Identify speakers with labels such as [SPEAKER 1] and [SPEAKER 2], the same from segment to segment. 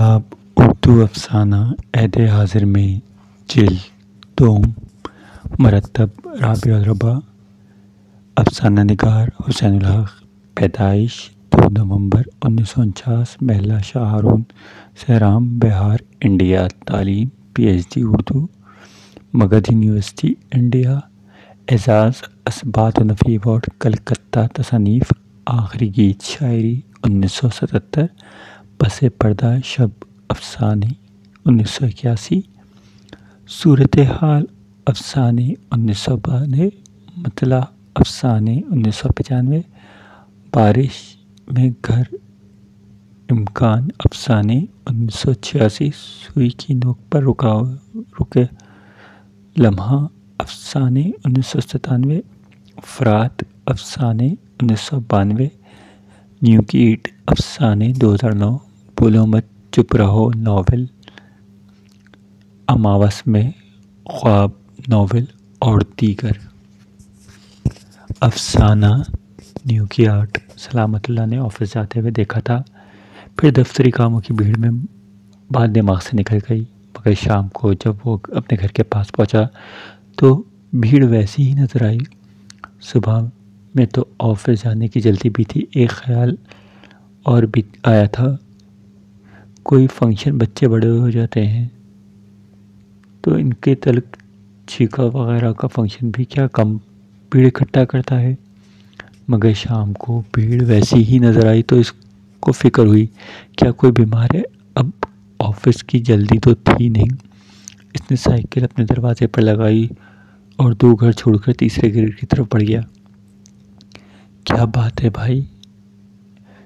[SPEAKER 1] किताब उर्दू अफ़साना ऐदे हाज़िर में जिल्द दोम मरतब राबिउल रबा अफ़साना निगार हुसैनुल हक पैदाइश 2 नवंबर 1949 महला शाहरून सहराम बिहार इंडिया तालीम PhD Urdu Magadh university India एजाज़ असबात नफ़ी अवार्ड कलकत्ता तसनीफ़ आखिरी गीत शायरी 1977 पसे पर्दा शब अफ़साने 1981 सूरत हाल अफ़साने 1992 मतला अफ़साने 1995 बारिश में घर इम्कान अफ़साने 1986 सुई की नोक पर रुके लम्हा अफ़साने 1997 फ़रात अफ़साने 1992 न्यू की ईट अफ़साने 2009 बोलो मत चुप रहो नावल अमावस में ख्वाब नावल और दीगर। अफ़साना न्यू की आर्ट सलामतुल्लाह ने ऑफिस जाते हुए देखा था, फिर दफ्तरी कामों की भीड़ में बात दिमाग से निकल गई। मगर शाम को जब वो अपने घर के पास पहुंचा तो भीड़ वैसी ही नज़र आई। सुबह में तो ऑफिस जाने की जल्दी भी थी। एक ख्याल और भी आया था, कोई फंक्शन बच्चे बड़े हो जाते हैं तो इनके तलक छीका वगैरह का फंक्शन भी क्या कम भीड़ इकट्ठा करता है। मगर शाम को भीड़ वैसी ही नज़र आई तो इसको फिक्र हुई, क्या कोई बीमार है। अब ऑफिस की जल्दी तो थी नहीं। इसने साइकिल अपने दरवाजे पर लगाई और 2 घर छोड़कर तीसरे घर की तरफ बढ़ गया। क्या बात है भाई,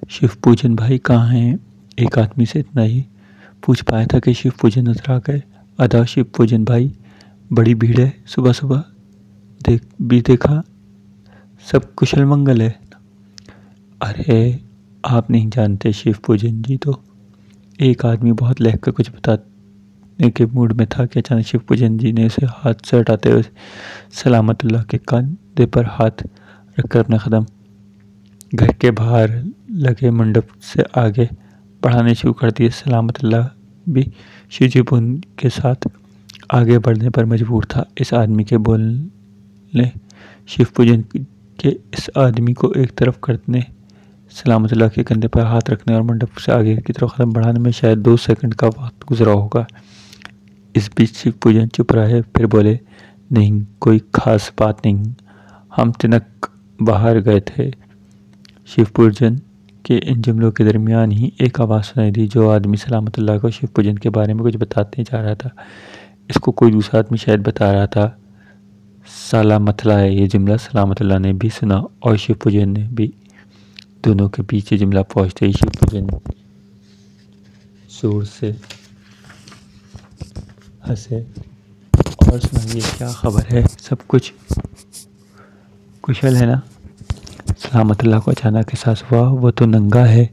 [SPEAKER 1] शिव पूजन भाई कहाँ हैं? एक आदमी से इतना ही पूछ पाया था कि शिव पूजन नजर आ गए। अदा शिव पूजन भाई, बड़ी भीड़ है सुबह सुबह, देखा सब कुशल मंगल है। अरे आप नहीं जानते शिव पूजन जी। तो एक आदमी बहुत लहक कर कुछ बताने के मूड में था कि अचानक शिव पूजन जी ने उसे हाथ से हटाते हुए सलामतुल्लाह के कंधे पर हाथ रखकर अपना कदम घर के बाहर लगे मंडप से आगे बढ़ाने शुरू कर दिए। सलामतुल्लाह भी शिवजी के साथ आगे बढ़ने पर मजबूर था। इस आदमी के बोलने शिव पूजन के इस आदमी को एक तरफ करने, सलामतुल्लाह के कंधे पर हाथ रखने और मंडप से आगे की तरफ कदम बढ़ाने में शायद 2 सेकंड का वक्त गुजरा होगा। इस बीच शिव पूजन चुप रहे, फिर बोले, नहीं कोई खास बात नहीं, हम तिनक बाहर गए थे। शिव पूजन के इन जुमलों के दरमियान ही एक आवाज़ सुनाई दी। जो आदमी सलामतुल्लाह को शिव पूजन के बारे में कुछ बताते जा रहा था, इसको कोई दूसरा आदमी शायद बता रहा था। साला मतला है। ये जुमला सलामतुल्लाह ने भी सुना और शिव पूजन ने भी। दोनों के पीछे जुमला पहुंचते ही शिव पूजन जोर से हंसे और सुनाइए क्या खबर है, सब कुछ कुशल है ना? सलामतुल्लाह को अचानक एहसास हुआ वो तो नंगा है।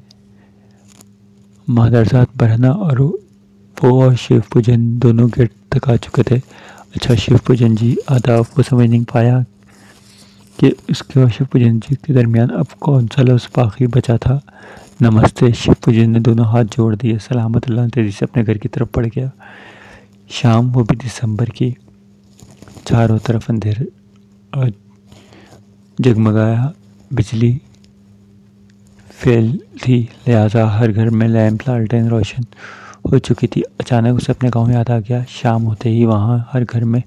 [SPEAKER 1] मादरजात बरहना और वो और शिव पूजन दोनों गेट तक आ चुके थे। अच्छा शिव पूजन जी आदाब। वो समझ नहीं पाया कि उसके और शिव पूजन जी के दरमियान अब कौन सा लफ्ज़ बाकी बचा था। नमस्ते। शिव पूजन ने दोनों हाथ जोड़ दिए। सलामतुल्लाह तेज़ी से अपने घर की तरफ बढ़ गया। शाम, वो भी दिसंबर की, चारों तरफ अंधेर और जगमगाया बिजली फेल थी, लिहाजा हर घर में लैंप लालटेन रोशन हो चुकी थी। अचानक उसे अपने गांव याद आ गया। शाम होते ही वहाँ हर घर में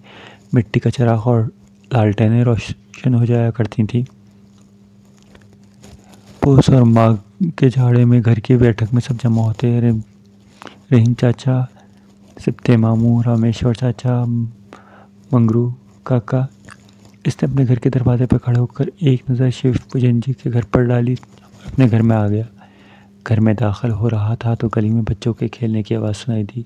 [SPEAKER 1] मिट्टी का चिराग और लालटेनें रोशन हो जाया करती थी। पोस और माघ के जाड़े में घर की बैठक में सब जमा होते। रहीम चाचा, सिप्ते मामू, रामेश्वर चाचा, मंगरू काका। इसने अपने घर के दरवाजे पर खड़े होकर एक नज़र शिव पूजन जी के घर पर डाली, अपने घर में आ गया। घर में दाखिल हो रहा था तो गली में बच्चों के खेलने की आवाज़ सुनाई दी।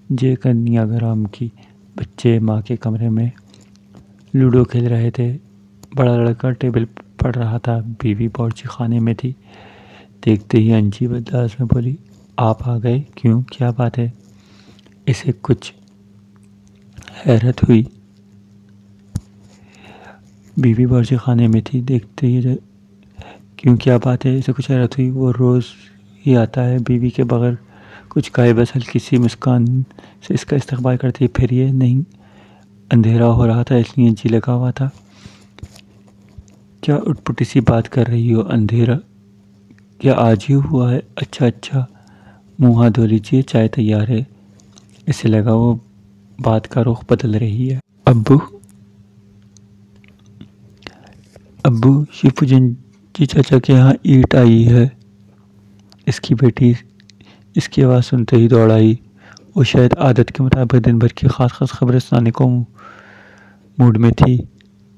[SPEAKER 1] जे कन्या ग्राम की बच्चे माँ के कमरे में लूडो खेल रहे थे। बड़ा लड़का टेबल पढ़ रहा था, बीवी बावर्ची खाने में थी। देखते ही अंजी बदलास में बोली, आप आ गए, क्यों, क्या बात है? इसे कुछ हैरत हुई। बीवी बावर्ची खाने में थी। देखते ही क्यों, क्या बात है? इसे कुछ हैरत हुई। वो रोज़ ही आता है, बीवी के बगैर कुछ कहे बस हल्की सी मुस्कान से इसका इस्तकबाल करती। फिर ये नहीं, अंधेरा हो रहा था इसलिए जी लगा हुआ था। क्या उटपटी सी बात कर रही हो, अंधेरा क्या आज ही हुआ है? अच्छा अच्छा, मुँह हाथ धो लीजिए, चाय तैयार है। इसे लगा वो बात का रुख बदल रही है। अब्बू अब्बू, शिफुजन जी चाचा के यहाँ ईंट आई है। इसकी बेटी इसकी आवाज़ सुनते ही दौड़ आई। वो शायद आदत के मुताबिक दिन भर की खास खास खबरें सुनाने को मूड में थी।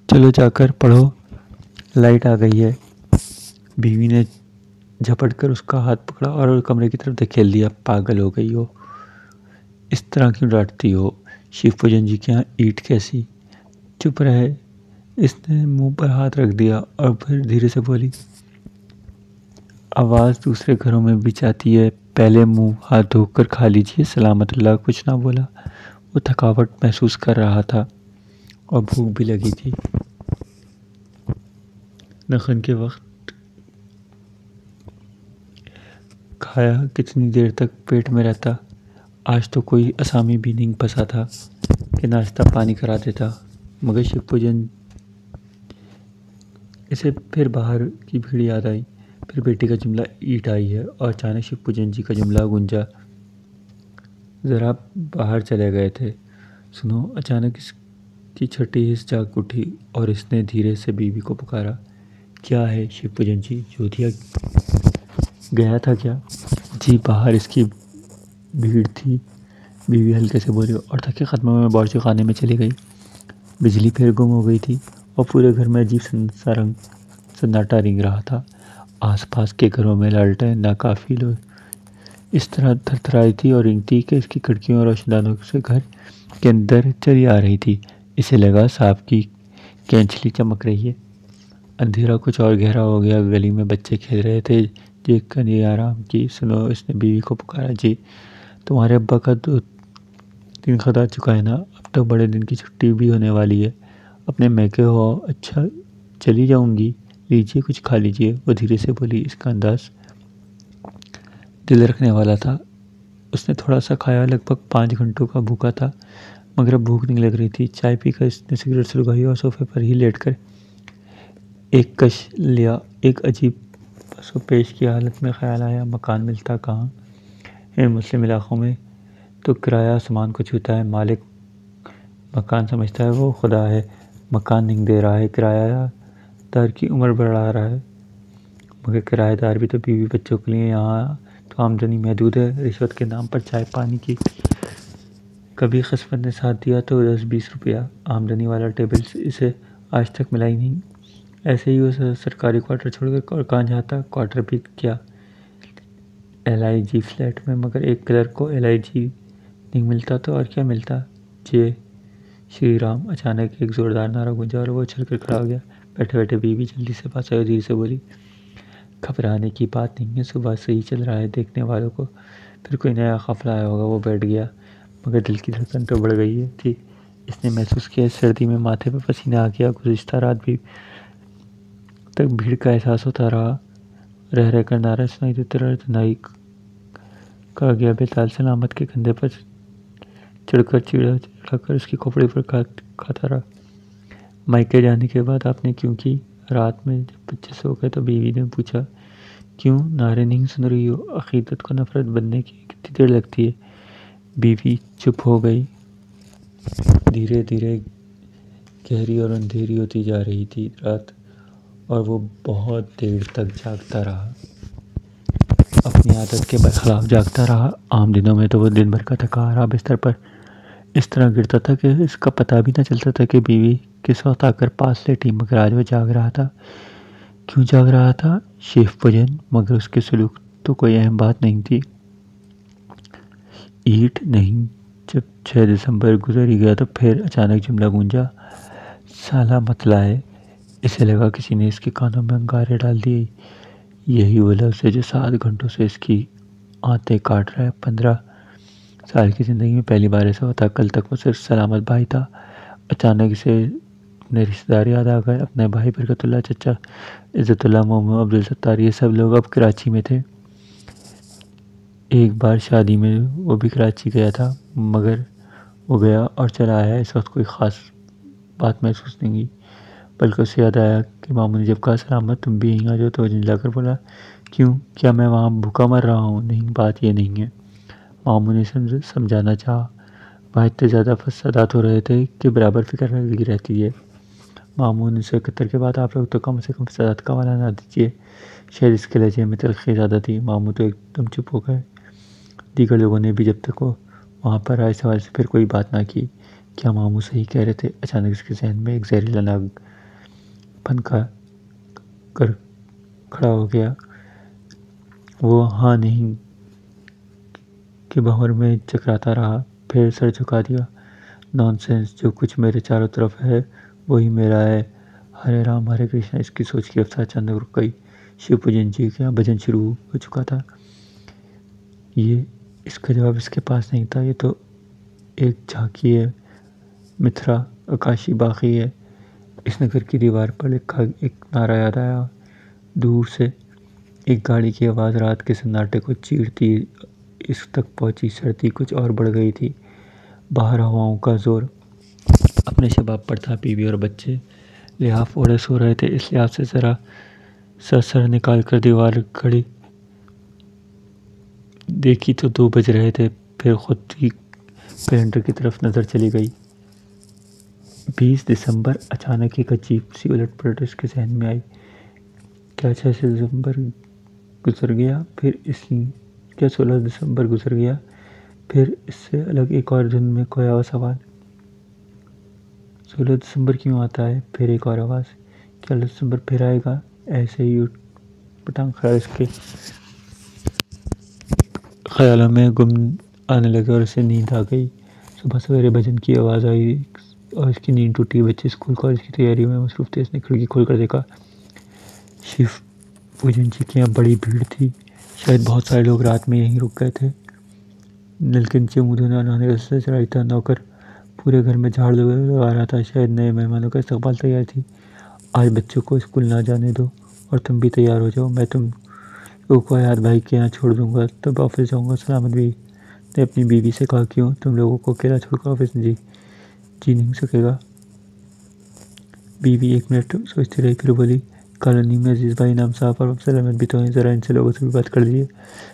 [SPEAKER 1] चलो जाकर पढ़ो, लाइट आ गई है। बीवी ने झपट कर उसका हाथ पकड़ा और कमरे की तरफ धकेल दिया। पागल हो गई हो, इस तरह क्यों डांटती हो? शिवपूजन जी के यहाँ ईंट कैसी? चुप रहे। इसने मुंह पर हाथ रख दिया और फिर धीरे से बोली, आवाज़ दूसरे घरों में भी जाती है, पहले मुंह हाथ धोकर खा लीजिए। सलामत अल्लाह कुछ ना बोला। वो थकावट महसूस कर रहा था और भूख भी लगी थी। नखन के वक्त खाया कितनी देर तक पेट में रहता। आज तो कोई असामी भी नहीं फंसा था कि नाश्ता पानी करा देता। मगर शिवपूजन इसे फिर बाहर की भीड़ याद आई। फिर बेटी का जुमला ईंट आई है और अचानक शिवपूजन जी का जुमला गूंजा। ज़रा बाहर चले गए थे। सुनो, अचानक इसकी छठी हिस्स जाग उठी और इसने धीरे से बीवी को पुकारा। क्या है शिवपूजन जी, जोधिया गया था क्या? जी, बाहर इसकी भीड़ थी, बीवी हल्के से बोली और थके ख़त्म में बावर्ची खाने में चली गई। बिजली फिर गुम हो गई थी और पूरे घर में अजीब सन्नाटा रेंग रहा था। आसपास के घरों में लालटेन नाकाफी इस तरह थरथराई थी और रेंगती कि इसकी खिड़कियों और रोशनदानों से घर के अंदर चली आ रही थी। इसे लगा सांप की कैंचली चमक रही है। अंधेरा कुछ और गहरा हो गया। गली में बच्चे खेल रहे थे। जी कनी आराम की। सुनो, इसने बीवी को पुकारा। जी, तुम्हारे अब्बा का 2 दिन खदा चुका है ना, अब तो बड़े दिन की छुट्टी भी होने वाली है। अपने मैके हो? अच्छा, चली जाऊंगी, लीजिए कुछ खा लीजिए। वो धीरे से बोली। इसका अंदाज दिल रखने वाला था। उसने थोड़ा सा खाया। लगभग 5 घंटों का भूखा था मगर अब भूख नहीं लग रही थी। चाय पीकर इसने सिगरेट सुलगाई और सोफे पर ही लेटकर एक कश लिया। एक अजीब पसोपेश की हालत में ख्याल आया, मकान मिलता कहाँ? इन मुस्लिम इलाक़ों में तो किराया सामान को छूता है। मालिक मकान समझता है वो खुदा है। मकान नहीं दे रहा है, किराएदार की उम्र बढ़ा रहा है। मगर किराएदार भी तो बीवी बच्चों के लिए। यहाँ तो आमदनी महदूद है। रिश्वत के नाम पर चाय पानी की कभी किस्मत ने साथ दिया तो 10-20 रुपया आमदनी वाला टेबल इसे आज तक मिला ही नहीं। ऐसे ही वो सरकारी क्वार्टर छोड़कर और कहाँ जाता? क्वार्टर भी क्या, LIG फ्लैट में। मगर एक क्लर्क को LIG नहीं मिलता तो और क्या मिलता? जय श्री राम। अचानक एक ज़ोरदार नारा गूंजा और वो उछलकर खड़ा हो गया। बैठे बैठे बीवी जल्दी से पास आई और धीरे से बोली, घबराने की बात नहीं है, सुबह से ही चल रहा है, देखने वालों को फिर कोई नया काफिला आया होगा। वो बैठ गया मगर दिल की धड़कन तो बढ़ गई थी। इसने महसूस किया सर्दी में माथे पर पसीना आ गया। गुज़िश्ता रात भी तक भीड़ का एहसास होता रहा। रह रहकर नारा सुनाई देते रहे। धनाई का गया बेताल सलामत के कंधे पर चढ़कर चिढ़ाकर उसकी खोपड़ी पर खाता रहा। मायके जाने के बाद आपने क्यों की? रात में जब बच्चे सो गए तो बीवी ने पूछा। क्यों? नारे नहीं सुन रही हो? अकीदत को नफरत बनने की कितनी देर लगती है? बीवी चुप हो गई। धीरे धीरे गहरी और अंधेरी होती जा रही थी रात और वो बहुत देर तक जागता रहा। अपनी आदत के बरखिलाफ जागता रहा। आम दिनों में तो वो दिन भर का थका हारा बिस्तर पर इस तरह गिरता था कि इसका पता भी न चलता था कि बीवी किस वक्त आकर पास लेटी। मगर आज वो जाग रहा था। क्यों जाग रहा था? शिवपूजन। मगर उसके सलूक तो कोई अहम बात नहीं थी। ईंट नहीं। जब 6 दिसंबर गुजर ही गया तो फिर अचानक जुमला गूंजा, साला मतला है। इसे लगा किसी ने इसके कानों में अंगारे डाल दिए। यही वो लफ्ज़ है जो 7 घंटों से इसकी आंतें काट रहा है। 15 साल की ज़िंदगी में पहली बार ऐसा होता। कल तक वो सिर्फ सलामत भाई था। अचानक इसे अपने रिश्तेदार याद आ गए। अपने भाई बरकतुल्लाह, चचा इज़्ज़तुल्लाह, मोमो, अब्दुल सत्तार, ये सब लोग अब कराची में थे। एक बार शादी में वो भी कराची गया था, मगर वो गया और चला आया। इस वक्त कोई ख़ास बात महसूस नहीं हुई, बल्कि उसे याद आया कि मामू ने जब कहा सलामत तुम भी यहीं आ जाओ, तो वो जाकर बोला क्यों, क्या मैं वहाँ भूखा मर रहा हूँ? नहीं, बात ये नहीं है। मामू ने समझाना चाहा। वहाँ इतने ज़्यादा फसादात हो रहे थे कि बराबर फिक्र लगी रहती है। मामू ने उसे कतर के बाद आप लोग तो कम से कम फसादात का हवाला ना दीजिए, शायद इसके लहजे में तलखी ज़्यादा थी। मामू तो एकदम चुप हो गए। दीगर लोगों ने भी जब तक वो वहाँ पर आए सवाल से फिर कोई बात ना की। क्या मामू सही कह रहे थे? अचानक उसके जहन में एक जहरीला नाग फनका कर खड़ा हो गया। वो हाँ नहीं कि भंवर में चकराता रहा, फिर सर झुका दिया। नॉनसेंस, जो कुछ मेरे चारों तरफ है वही मेरा है। हरे राम हरे कृष्णा। इसकी सोच की रफ्तार अचानक रुक गई। शिव पूजन जी के यहाँ भजन शुरू हो चुका था। ये इसका जवाब इसके पास नहीं था। ये तो एक झांकी है, मिथरा आकाशी बाकी है। इस नगर की दीवार पर लिखा एक नारा याद आया। दूर से एक गाड़ी की आवाज़ रात के सन्नाटे को चीरती इस तक पहुंची। सर्दी कुछ और बढ़ गई थी। बाहर हवाओं का जोर अपने शबाब पर था। बीवी और बच्चे लिहाफ ओढ़े सो रहे थे। इस लिहाफ से ज़रा सर निकाल कर दीवार घड़ी देखी तो 2 बज रहे थे। फिर खुद ही कैलेंडर की तरफ नज़र चली गई। 20 दिसंबर। अचानक एक अजीब सी उलट-पलट उसके जहन में आई। क्या 6 दिसंबर गुजर गया? फिर इसी क्या 16 दिसंबर गुजर गया? फिर इससे अलग एक और धुन में खोया हुआ सवाल, 16 दिसंबर क्यों आता है? फिर एक और आवाज़, क्या 16 दिसंबर फिर आएगा? ऐसे ही उठ पटांग ख्याल इसके ख्यालों में गुम आने लगे और उसे नींद आ गई। सुबह सवेरे भजन की आवाज़ आई और इसकी नींद टूटी। बच्चे स्कूल कॉलेज की तैयारी में मसरूफ़ थे। इसने खिड़की खोल कर देखा। शिव पूजन जी के यहाँ बड़ी भीड़ थी। शायद बहुत सारे लोग रात में यहीं रुक गए थे। नल के नीचे मुँह धोने और नहाने का सिलसिला जारी था। नौकर पूरे घर में झाड़ लगा रहा था। शायद नए मेहमानों का इस्तकबाल तैयार थी। आज बच्चों को स्कूल ना जाने दो और तुम भी तैयार हो जाओ। मैं तुम लोगों को हयात भाई के यहाँ छोड़ दूंगा, तब ऑफिस जाऊंगा। सलामत भी ने अपनी बीवी से कहा, क्यों? तुम लोगों को अकेला छोड़कर ऑफिस जी नहीं सकेगा। बीवी 1 मिनट सोचती रही, फिर बोली, कॉलोनी में अजीज़ भाई नाम साहब और अफसर अहमद भी तो हैं, ज़रा इनसे लोगों से भी बात कर लीजिए।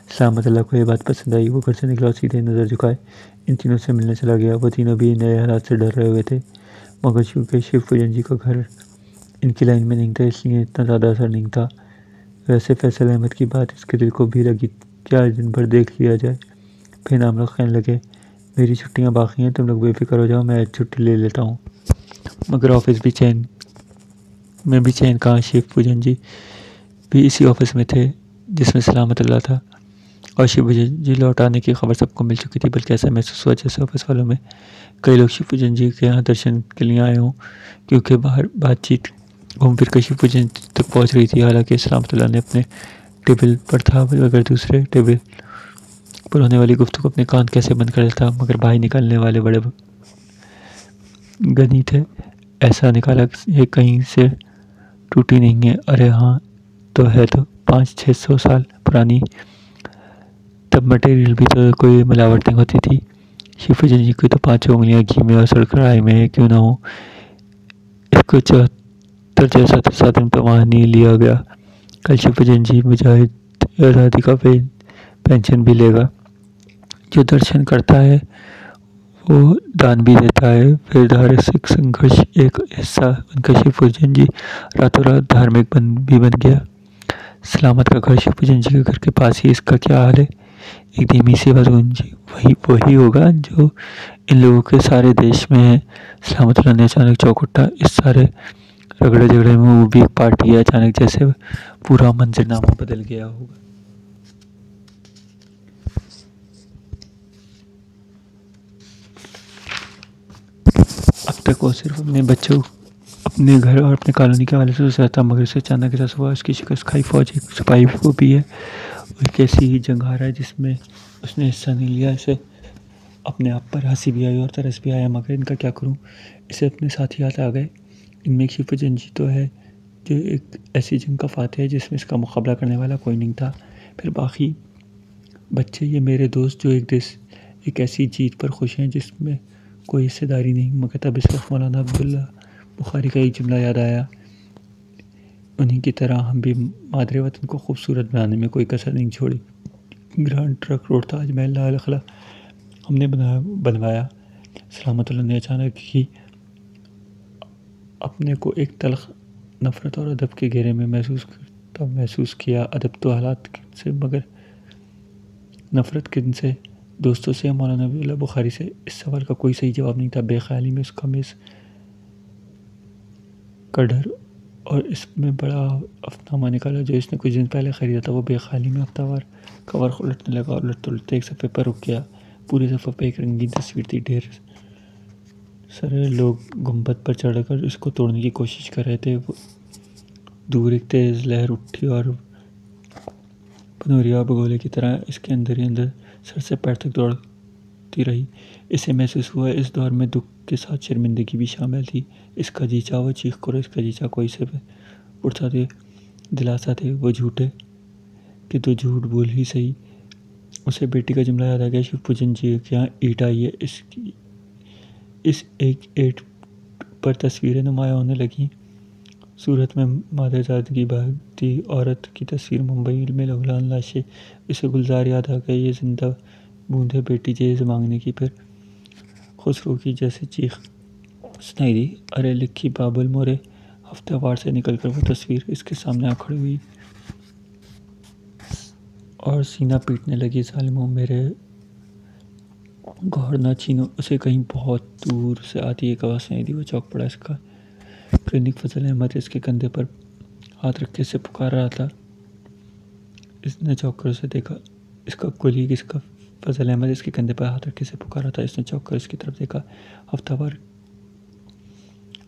[SPEAKER 1] सलामत अल्लाह को ये बात पसंद आई। वो घर से निकला और सीधे नज़र झुकाए इन तीनों से मिलने चला गया। वो तीनों भी नए हालात से डर रहे हुए थे, मगर चूँकि शिव पूजन जी का घर इनकी लाइन में नहीं था, इसलिए इतना ज़्यादा असर नहीं था। वैसे फैसल अहमद की बात इसके दिल को भी लगी। क्या आज दिन भर देख लिया जाए? फिर नाम लोग कहने लगे, मेरी छुट्टियां बाकी हैं, तुम लोग बेफिक्र हो जाओ, मैं छुट्टी ले लेता हूँ। मगर ऑफिस भी चैन में भी चैन कहाँ। शिव पूजन जी भी इसी ऑफिस में थे जिसमें सलामत अल्लाह था, और शिव पूजन जी लौट आने की खबर सबको मिल चुकी थी। बल्कि ऐसा महसूस हुआ जैसे ऑफिस वालों में कई लोग शिव पूजन जी के यहाँ दर्शन के लिए आए हों, क्योंकि बाहर बातचीत घूम फिर कर शिव पूजन तक पहुँच रही थी। हालांकि सलामत अल्लाह ने अपने टेबल पर था, मगर दूसरे टेबल पर होने वाली गुफ्तगू अपने कान कैसे बंद कर लेता। मगर बाहर निकलने वाले बड़े गनी थे। ऐसा निकाला ये कहीं से टूटी नहीं है। अरे हाँ तो है, तो 500-600 साल पुरानी। तब मटेरियल भी तो कोई मिलावट नहीं होती थी। शिव पूजन जी की तो 5 उंगलियां घी में और सड़कड़ाई में क्यों ना हो। इसको 74 जैसा तो साधन पर वहाँ नहीं लिया गया। कल शिव पूजन जी मुजाहिद आज़ादी का पेंशन भी लेगा। जो दर्शन करता है वो दान भी देता है। फिर धार्मिक संघर्ष एक हिस्सा उनका शिव पूजन जी रातों रात धार्मिक भी बन गया। सलामत का घर शिव पूजन जी के घर के पास ही। इसका क्या हाल है? एक धीमी सी आवाज़ गूंजी, वही होगा जो इन लोगों के सारे देश में है। सलामत अल्लाह ने अचानक चौंक उठा। इस सारे रगड़े झगड़े में वो भी एक पार्टी है। अचानक जैसे पूरा मंजरनामा बदल गया होगा। अब तक वो सिर्फ अपने बच्चों, अपने घर और अपने कॉलोनी के हवाले से सोच रहा था, मगर इसे अचानक ऐसा हुआ उसकी शिकस्त खाई फौज एक सिपाही को भी है। और कैसी ही जंग हारा है जिसमें उसने हिस्सा नहीं लिया। इसे अपने आप पर हंसी भी आई और तरस भी आया, मगर इनका क्या करूं। इसे अपने साथी याद आ गए। इनमें एक शिव पूजन जी तो है जो एक ऐसी जंग का फातह है जिसमें इसका मुकाबला करने वाला कोई नहीं था। फिर बाकी बच्चे ये मेरे दोस्त जो एक ऐसी जीत पर खुश हैं जिसमें कोई हिस्सेदारी नहीं, मगर तब इस वक्त मौलाना अब्दुल्ला बुखारी का एक जुमला याद आया, उन्हीं की तरह हम भी मादरे वतन को खूबसूरत बनाने में कोई कसर नहीं छोड़ी। Grand truck road Taj Mahal Lal Qila हमने बनवाया। सलामतुल्लाह ने अचानक ही अपने को एक तल्ख नफ़रत और अदब के घेरे में महसूस किया। अदब तो हालात से, मगर नफ़रत किन से? दोस्तों से, मौलाना अब्दुल्ला बुखारी से। इस सवाल का कोई सही जवाब नहीं था। बेख्याली में उसका मेज़ का डर और इसमें बड़ा अफनामा निकाला जो इसने कुछ दिन पहले ख़रीदा था। वो बेख्याली में हफ्तावार कवर उलटने लगा और उलटते उलटते एक सफ़े पर रुक गया। पूरे सफ़े पर एक रंगीन तस्वीर थी। ढेर सारे लोग गुंबद पर चढ़कर इसको तोड़ने की कोशिश कर रहे थे। दूर एक तेज़ लहर उठी और पनूरिया भगोले की तरह इसके अंदर ही अंदर सर से पैर तक दौड़ती रही। इसे महसूस हुआ इस दौर में दुख के साथ शर्मिंदगी भी शामिल थी। इसका जी चाह वो चीख करो, इसका जी चाह कोई से उठता थे दिलासा थे वो झूठे कि तो झूठ बोल ही सही। उसे बेटी का जुमला याद आ गया, शिवपूजन जी के यहाँ ईंट आई है। इस एक ईंट पर तस्वीरें नुमाया होने लगीं। सूरत में मादरजाद की भागती औरत की तस्वीर, मुंबई में लहूलुहान लाशें। इसे गुलजार याद आ गई, ये जिंदा बूंदे बेटी जेज मांगने की। फिर खुसरो की जैसे चीख सुनाई दी, अरे लिखी बाबुल मोरे। हफ्तेवार से निकलकर वो तस्वीर इसके सामने आ खड़ी हुई और सीना पीटने लगी। जालिमों, मेरे गौर न छीनो। उसे कहीं बहुत दूर से आती एक आवाज़ सुनाई दी। वो चौंक पड़ा। इसका क्लिनिक फजल अहमद इसके कंधे पर हाथ रखे से पुकार रहा था। इसने चौंक कर उसे देखा। इसका कुलीग, इसका फजल अहमद इसके कंधे पर हाथ रखे से पुकार रहा था। इसने चौंक कर इसकी तरफ देखा। हफ्तावार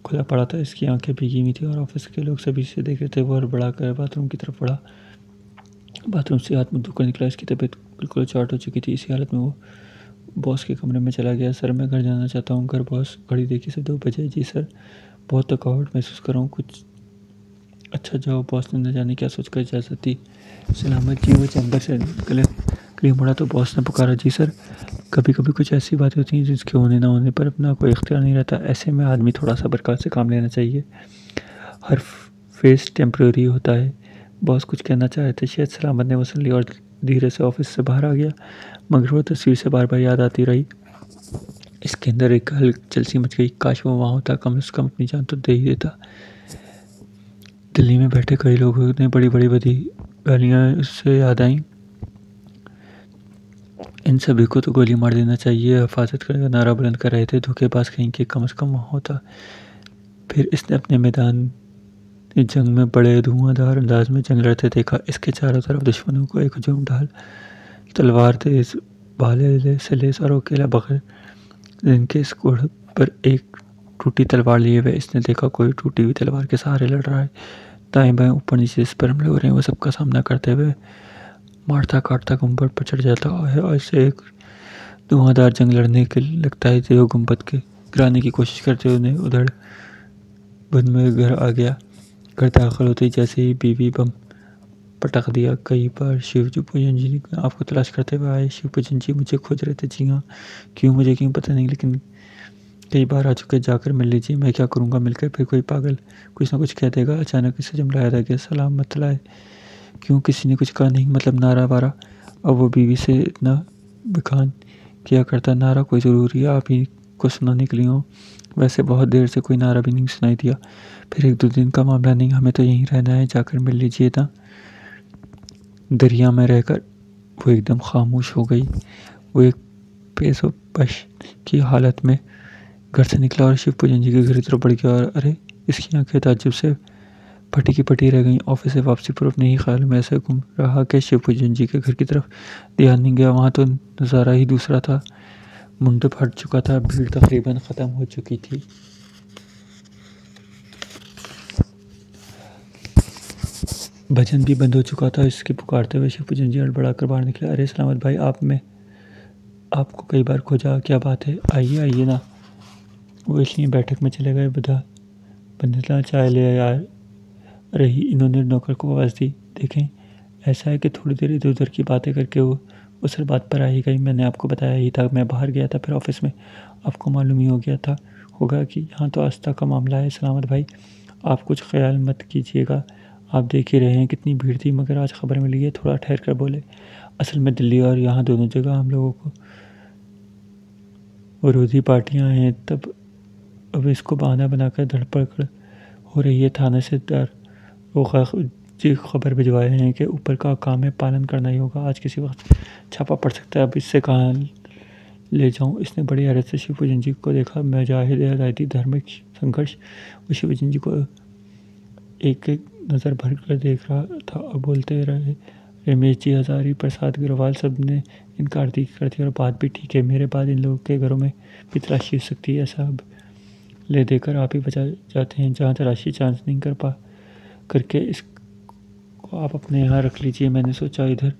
[SPEAKER 1] खुला पड़ा था, इसकी आंखें भीगी हुई थी और ऑफिस के लोग सभी से देख रहे थे। वो बढ़ा कर बाथरूम की तरफ बढ़ा। बाथरूम से हाथ मुँह धोकर निकला। इसकी तबीयत बिल्कुल चौट हो चुकी थी। इसी हालत में वो बॉस के कमरे में चला गया। सर, मैं घर जाना चाहता हूँ। घर? बॉस घड़ी देखी से 2 बजे। जी सर, बहुत थकावट महसूस कर रहा हूँ, कुछ अच्छा जाओ। बॉस ने न जाने क्या सोचकर इजाज़त दी। सलामत जी वो चैम्बर से गले मुड़ा तो बॉस ने पुकारा, जी सर। कभी कभी कुछ ऐसी बातें होती हैं जिसके होने ना होने पर अपना कोई इख्तियार नहीं रहता। ऐसे में आदमी थोड़ा सा बरकत से काम लेना चाहिए। हर फेस टेम्प्रेरी होता है। बॉस कुछ कहना चाह रहे थे, शायद सलामत ने वो सुन लिया और धीरे से ऑफिस से बाहर आ गया। मगर वो तस्वीर से बार बार याद आती रही। इसके अंदर एक हलचल सी मच गई। काश वो वहाँ होता, कम से कम अपनी जान तो दे ही देता। दिल्ली में बैठे कई लोगों ने बड़ी बड़ी बदी गालियाँ उससे याद आईं। इन सभी को तो गोली मार देना चाहिए। हिफाजत का नारा बुलंद कर रहे थे। धोखेबाज कहीं के, कम से कम वहाँ होता। फिर इसने अपने मैदान जंग में बड़े धुआंधार अंदाज में जंग लड़ते देखा। इसके चारों तरफ दुश्मनों को एक हजूम ढाल, तलवार तेज भाले से लेस और अकेला बगैर जिनके इस घोड़े पर एक टूटी तलवार लिए हुए। इसने देखा कोई टूटी हुई तलवार के सहारे लड़ रहा है। दाएं बाएं ऊपर नीचे इस पर हमले हो रहे हैं। वो सबका सामना करते हुए मारता काटता गुंबद पर चढ़ जाता है और इसे एक धुआंधार जंग लड़ने के लगता है। जो गुंबद के गिराने की कोशिश करते हुए उन्हें उधड़ बंद में घर आ गया। घर दाखिल होते ही जैसे ही बीवी बम पटक दिया। कई बार शिवपूजन जी आपको तलाश करते हुए आए। शिवपूजन जी मुझे खोज रहे थे। जी हाँ, क्यों? मुझे क्यों पता नहीं, लेकिन कई बार आ चुके। जाकर मिल लीजिए। मैं क्या करूँगा मिलकर? फिर कोई पागल कुछ ना कुछ कह देगा। अचानक इसे जुमला याद आ गया, सलाम मत लाए। क्यों? किसी ने कुछ कहा नहीं, मतलब नारा वारा। अब वो बीवी से इतना बिखान किया करता। नारा कोई ज़रूरी है आप ही को सुनाने के लिए हो? वैसे बहुत देर से कोई नारा भी नहीं सुनाई दिया। फिर 1-2 दिन का मामला नहीं, हमें तो यहीं रहना है। जाकर मिल लीजिए ना। दरिया में रहकर वो एकदम खामोश हो गई। वो एक पेशोपश की हालत में घर से निकला और शिवपूजन जी के घर की तरफ बढ़ गया। और अरे, इसकी आंखें ताज्जुब से फटी की फटी रह गईं। ऑफिस से वापसी पर अपने ही ख्याल में ऐसे घूम रहा कि शिवपूजन जी के घर की तरफ ध्यान नहीं गया। वहाँ तो नज़ारा ही दूसरा था। मंडप हट चुका था। भीड़ तकरीबन ख़त्म हो चुकी थी। भजन भी बंद हो चुका था। इसके पुकारते हुए शिवपूजन जी हड़बड़ा कर बाहर निकले। अरे सलामत भाई, आपको कई बार खोजा, क्या बात है? आइए आइए ना। वो इसलिए बैठक में चले गए। बंदला चाय ले आ रही। इन्होंने नौकर को आवाज़ दी, देखें ऐसा है कि थोड़ी देर इधर उधर की बातें करके वो सर बात पर आ ही गई। मैंने आपको बताया ही था, मैं बाहर गया था, फिर ऑफिस में आपको मालूम ही हो गया था होगा कि यहाँ तो आस्था का मामला है। सलामत भाई, आप कुछ ख्याल मत कीजिएगा, आप देख ही रहे हैं कितनी भीड़ थी, मगर आज खबर मिली है। थोड़ा ठहर कर बोले, असल में दिल्ली और यहाँ दोनों जगह हम लोगों को विरोधी पार्टियां हैं, तब अब इसको बहाना बनाकर धरपकड़ हो रही है। थाने से वो जी खबर भिजवाए हैं कि ऊपर का काम है, पालन करना ही होगा, आज किसी वक्त छापा पड़ सकता है, अब इससे कहाँ ले जाऊं। इसने बड़ी हैरत से शिवपूजन जी को देखा। मुजाहिद हदायती धार्मिक संघर्ष वो शिवपूजन जी को एक एक नज़र भर कर देख रहा था और बोलते रहे, रमेश जी, हजारी, प्रसाद, अग्रवाल सब ने इनकार दी कर दिया, और बात भी ठीक है, मेरे बाद इन लोगों के घरों में भी तलाशी हो सकती है, सब ले देकर आप ही बचा जाते हैं। जहाँ तलाशी चांस नहीं कर पा करके इसको आप अपने यहाँ रख लीजिए। मैंने सोचा इधर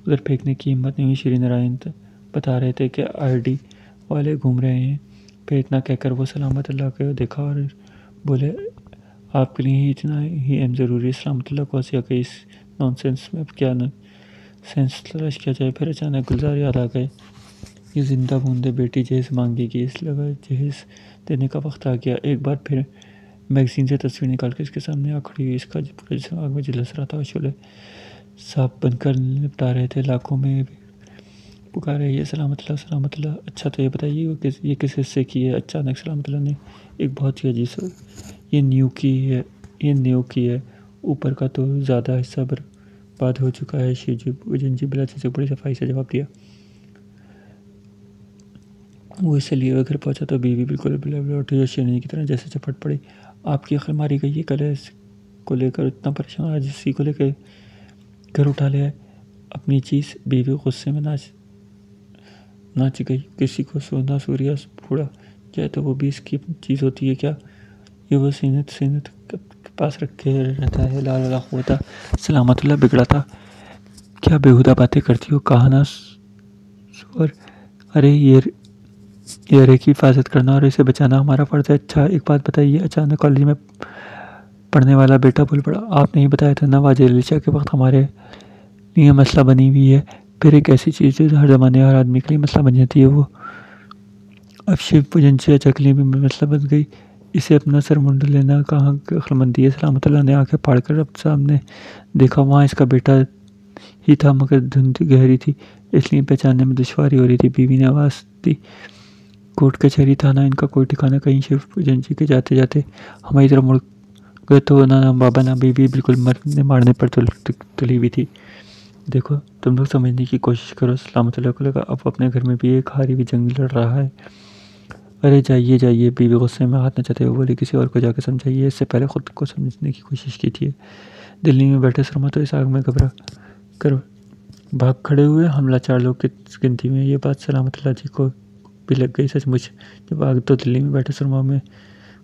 [SPEAKER 1] उधर फेंकने की हिम्मत नहीं हुई। श्री नारायण बता रहे थे कि आरडी वाले घूम रहे हैं। फिर इतना कहकर वो सलामत अल्लाह को देखा और बोले, आपके लिए ही इतना ही अहम ज़रूरी है सलामत अल्लाह को हंसिया कि इस नॉनसेंस में अब क्या सेंस तलाश किया जाए। फिर अचानक गुलजार याद आ गए। ये जिंदा बूंदे बेटी जहेज मांगेगी, इस लगा जहेज देने का वक्त आ गया। एक बार फिर मैगजीन से तस्वीर निकाल कर इसके सामने आ खड़ी हुई। इसका पूरा जिस्म आग में झुलस रहा था और शोले साफ बनकर निपटा रहे थे। लाखों में पुकार रही है, सलामत अल्लाह। अच्छा तो ये बताइए ये किस हिस्से की है। अचानक सलामत अल्लाह ने एक बहुत ही अजीब सा, ये न्यू की है, ऊपर का तो ज़्यादा हिस्सा बर्बाद हो चुका है। शिवपूजन जी बिला से बड़ी सफाई से जवाब दिया। वो इसे लिए हुए घर पहुंचा तो बीवी बिल्कुल बिला शेरनी की तरह जैसे चपट पड़ी। आपकी आखिर मारी गई है, कल को लेकर इतना परेशान, आज इसी को लेकर घर उठा लिया है अपनी चीज़। बीवी गुस्से में नाच गई। किसी को सोना सूर्या फूड़ा जाए तो वो भी इसकी चीज़ होती है क्या? ये वो सीनत के पास रखे रहता है। ला ला होता सलामतुल्लाह बिगड़ा था। क्या बेहुदा बातें करती हो, कहा ना सुअर। अरे ये रे की हिफाजत करना और इसे बचाना हमारा फ़र्ज़ है। अच्छा एक बात बताइए, अचानक कॉलेज में पढ़ने वाला बेटा बोल पड़ा, आपने ही बताया था नवाज एलिशा के वक्त हमारे लिए मसला बनी हुई है। फिर एक ऐसी चीज़ जो हर ज़माने हर आदमी के लिए मसला बन जाती है, वो अब शिवपूजन से अचकली भी मसला बन गई। इसे अपना सर मुंड लेना कहाँ अक्लमंदी है। सलामत अल्लाह ने आंखें फाड़ कर अब सामने देखा। वहाँ इसका बेटा ही था, मगर धुंध गहरी थी, इसलिए पहचानने में दुश्वारी हो रही थी। बीवी ने आवाज़ दी, कोर्ट कचहरी थाना इनका कोई ठिकाना कहीं। शिवपूजन जी के जाते जाते हमारी तरफ मुड़ गए तो ना बाबा ना बीवी बिल्कुल मरने मारने पर तुली हुई थी। देखो तुम लोग समझने की कोशिश करो। सलामत अल्लाह को लगा अब अपने घर में भी एक हारी भी जंग लड़ रहा है। अरे जाइए, बीवी गुस्से में हाथ नचाते हुए बोली, किसी और को जाकर समझाइए, इससे पहले खुद को समझने की कोशिश की थी। दिल्ली में बैठे शर्मा तो इस आग में घबरा कर भाग खड़े हुए। हमला 4 लोग की गिनती में। ये बात सलामत अल्लाह जी को भी लग गई। सचमुच जब आग तो दिल्ली में बैठे शर्मा में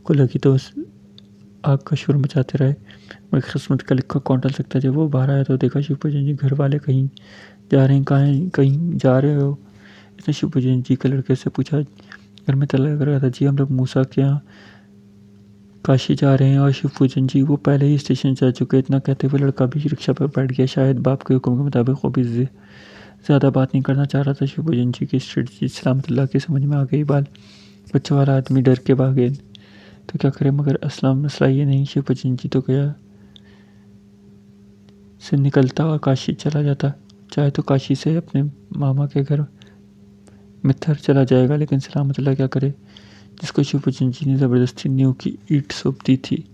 [SPEAKER 1] को लगी तो उस आग का शोर मचाते रहे, मगर किस्मत का लिखा कौन टल सकता। जब वो बाहर आया तो देखा शिवपूजन जी घर वाले कहीं जा रहे हैं। कहीं जा रहे हो? इसने शिवपूजन जी के लड़के से पूछा। घर में तला लग रहा था। जी हम लोग मूसा के यहाँ काशी जा रहे हैं। और शिवपूजन जी वो पहले ही स्टेशन जा चुके। इतना कहते हुए लड़का भी रिक्शा पर बैठ गया। शायद बाप के हुक्म के मुताबिक वो भी ज़्यादा बात नहीं करना चाह रहा था। शिवपूजन जी की स्ट्रेटजी सलामत अल्लाह की समझ में आ गई। बाल बच्चों वाला आदमी डर के भागे तो क्या करे, मगर असला मसला ये नहीं। शिवपूजन जी तो गया से निकलता और काशी चला जाता। चाहे तो काशी से अपने मामा के घर मित्थर चला जाएगा, लेकिन सलामत अल्लाह क्या करे जिसको शिवपूजन जी ने ज़बरदस्ती नींव की ईंट सौंप दी थी।